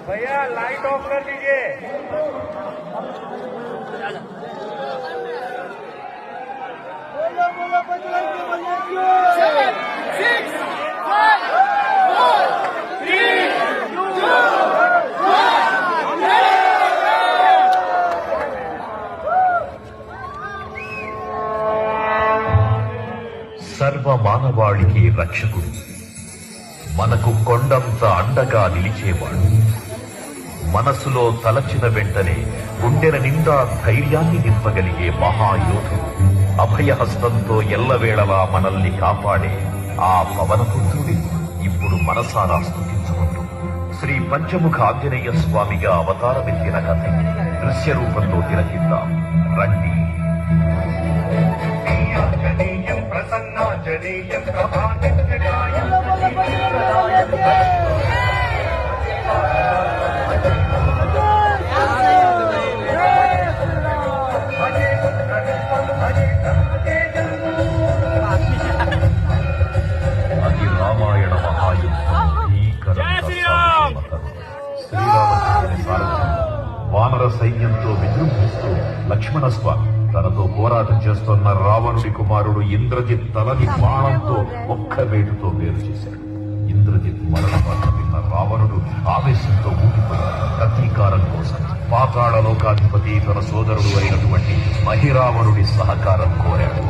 भैया light of कर दीजिए। बोलो बोलो बजरंग बली की। 7, 6, 5, 4, 3, 2, 1। సర్వ మానవాళికి రక్షకుడు, మనకు కొండంత అండగా నిలిచేవాడు, మనసులో తలచిన వెంటనే గుండెల నిండా ధైర్యాన్ని నింపగలిగే మహాయోధుడు, అభయహస్తంతో ఎల్లవేళలా మనల్ని కాపాడే ఆ పవనపుత్రుడి ఇప్పుడు మనసారా స్తుతించుకుంటూ శ్రీ పంచముఖ ఆంజనేయ స్వామిగా అవతారమెత్తిన కథ దృశ్య రూపంలో తిలకిద్దాం రండి. ప్రసన్నాంజనేయం అది రామాయణ మహాయుద్ధం. శ్రీరామచంద్రుని సారథ్యం వానర సైన్యంతో విజృంభిస్తూ లక్ష్మణస్వామి తనతో పోరాటం చేస్తున్న రావణుడి కుమారుడు ఇంద్రజిత్ తలని బాణంతో ఒక్క వేటుతో వేరు చేశాడు. ఇంద్రజిత్ మరణ వార్త విన్న రావణుడు ఆవేశంతో ఊగిపోయాడు. ప్రతీకారం కోసం పాతాళ లోకాధిపతి తన సోదరుడు అయినటువంటి మహిరావణుడి సహకారం కోరాడు.